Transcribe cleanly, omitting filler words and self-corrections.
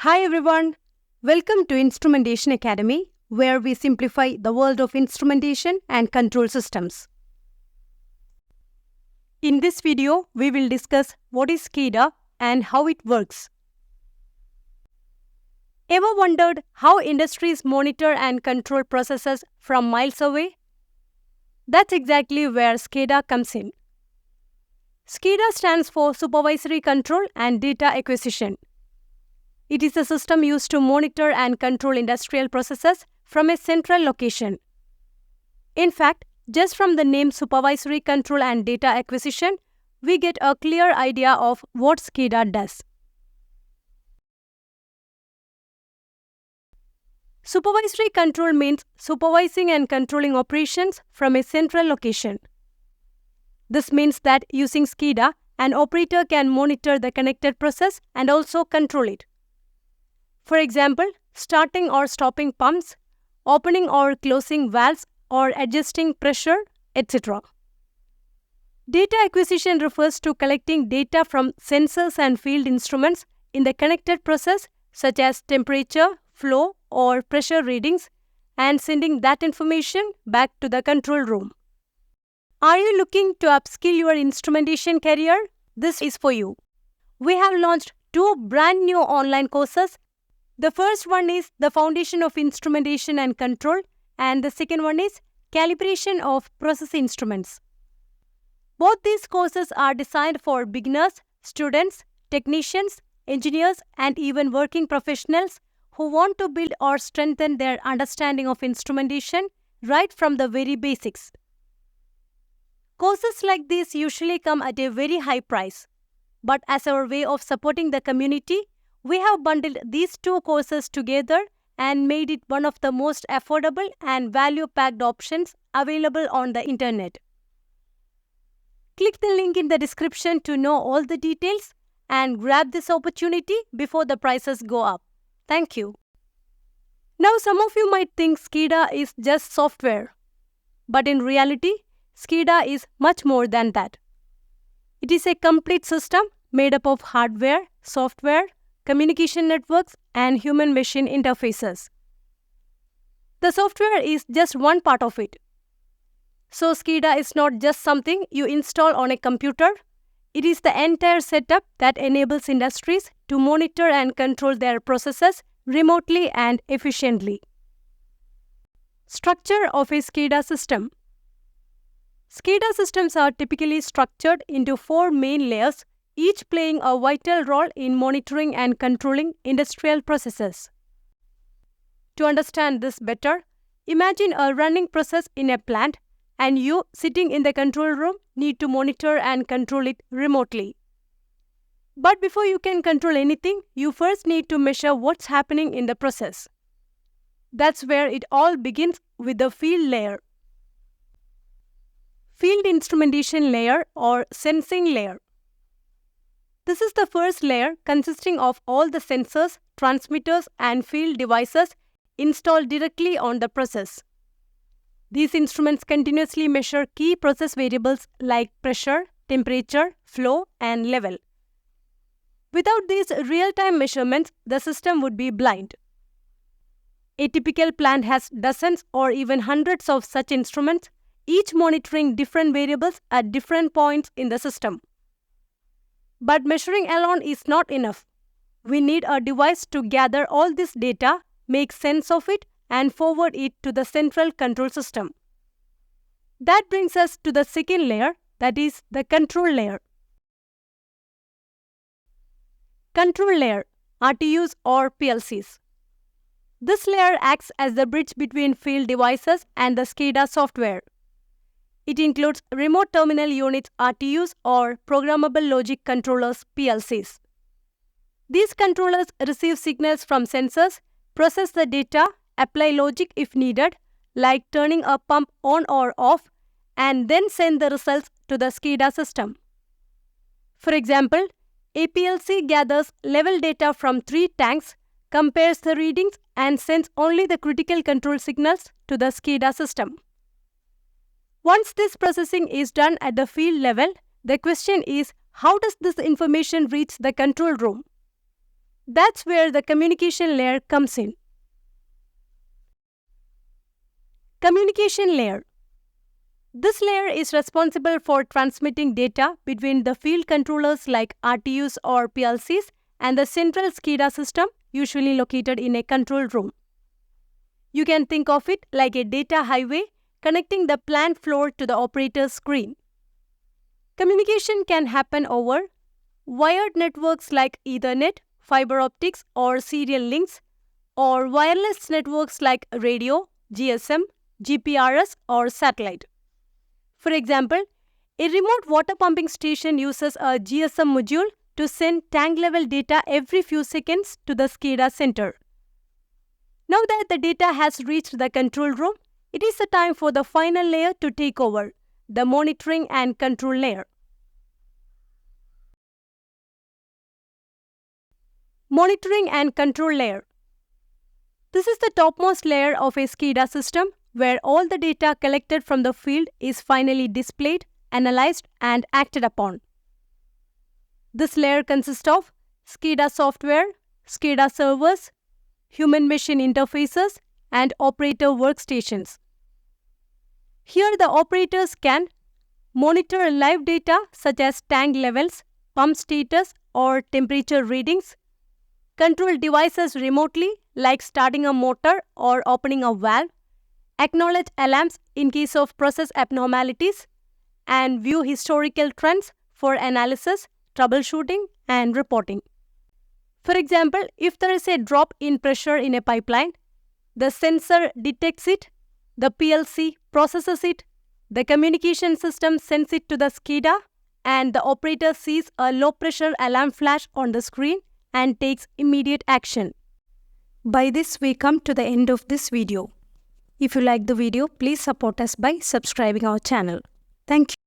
Hi everyone, welcome to Instrumentation Academy, where we simplify the world of instrumentation and control systems. In this video, we will discuss what is SCADA and how it works. Ever wondered how industries monitor and control processes from miles away? That's exactly where SCADA comes in. SCADA stands for Supervisory Control and Data Acquisition. It is a system used to monitor and control industrial processes from a central location. In fact, just from the name Supervisory Control and Data Acquisition, we get a clear idea of what SCADA does. Supervisory control means supervising and controlling operations from a central location. This means that using SCADA, an operator can monitor the connected process and also control it. For example, starting or stopping pumps, opening or closing valves, or adjusting pressure, etc. Data acquisition refers to collecting data from sensors and field instruments in the connected process, such as temperature, flow, or pressure readings, and sending that information back to the control room. Are you looking to upskill your instrumentation career? This is for you. We have launched 2 brand new online courses. The first one is the Foundation of Instrumentation and Control, and the second one is Calibration of Process Instruments. Both these courses are designed for beginners, students, technicians, engineers, and even working professionals who want to build or strengthen their understanding of instrumentation right from the very basics. Courses like these usually come at a very high price, but as our way of supporting the community, we have bundled these 2 courses together and made it one of the most affordable and value-packed options available on the internet. Click the link in the description to know all the details and grab this opportunity before the prices go up. Thank you. Now, some of you might think SCADA is just software, but in reality, SCADA is much more than that. It is a complete system made up of hardware, software, communication networks, and human-machine interfaces. The software is just one part of it. So SCADA is not just something you install on a computer. It is the entire setup that enables industries to monitor and control their processes remotely and efficiently. Structure of a SCADA system. SCADA systems are typically structured into 4 main layers, each playing a vital role in monitoring and controlling industrial processes. To understand this better, imagine a running process in a plant, and you, sitting in the control room, need to monitor and control it remotely. But before you can control anything, you first need to measure what's happening in the process. That's where it all begins, with the field layer. Field instrumentation layer or sensing layer. This is the first layer, consisting of all the sensors, transmitters, and field devices installed directly on the process. These instruments continuously measure key process variables like pressure, temperature, flow, and level. Without these real-time measurements, the system would be blind. A typical plant has dozens or even hundreds of such instruments, each monitoring different variables at different points in the system. But measuring alone is not enough. We need a device to gather all this data, make sense of it, and forward it to the central control system. That brings us to the second layer, that is the control layer. Control layer, RTUs or PLCs. This layer acts as the bridge between field devices and the SCADA software. It includes remote terminal units RTUs or programmable logic controllers PLCs. These controllers receive signals from sensors, process the data, apply logic if needed, like turning a pump on or off, and then send the results to the SCADA system. For example, a PLC gathers level data from 3 tanks, compares the readings, and sends only the critical control signals to the SCADA system. Once this processing is done at the field level, the question is, how does this information reach the control room? That's where the communication layer comes in. Communication layer. This layer is responsible for transmitting data between the field controllers like RTUs or PLCs and the central SCADA system, usually located in a control room. You can think of it like a data highway connecting the plant floor to the operator's screen. Communication can happen over wired networks like Ethernet, fiber optics, or serial links, or wireless networks like radio, GSM, GPRS, or satellite. For example, a remote water pumping station uses a GSM module to send tank-level data every few seconds to the SCADA center. Now that the data has reached the control room, it is the time for the final layer to take over, the monitoring and control layer. Monitoring and control layer. This is the topmost layer of a SCADA system where all the data collected from the field is finally displayed, analyzed, and acted upon. This layer consists of SCADA software, SCADA servers, human-machine interfaces, and operator workstations. Here the operators can monitor live data such as tank levels, pump status, or temperature readings, control devices remotely like starting a motor or opening a valve, acknowledge alarms in case of process abnormalities, and view historical trends for analysis, troubleshooting, and reporting. For example, if there is a drop in pressure in a pipeline, the sensor detects it, the PLC processes it, the communication system sends it to the SCADA, and the operator sees a low-pressure alarm flash on the screen and takes immediate action. By this, we come to the end of this video. If you like the video, please support us by subscribing our channel. Thank you.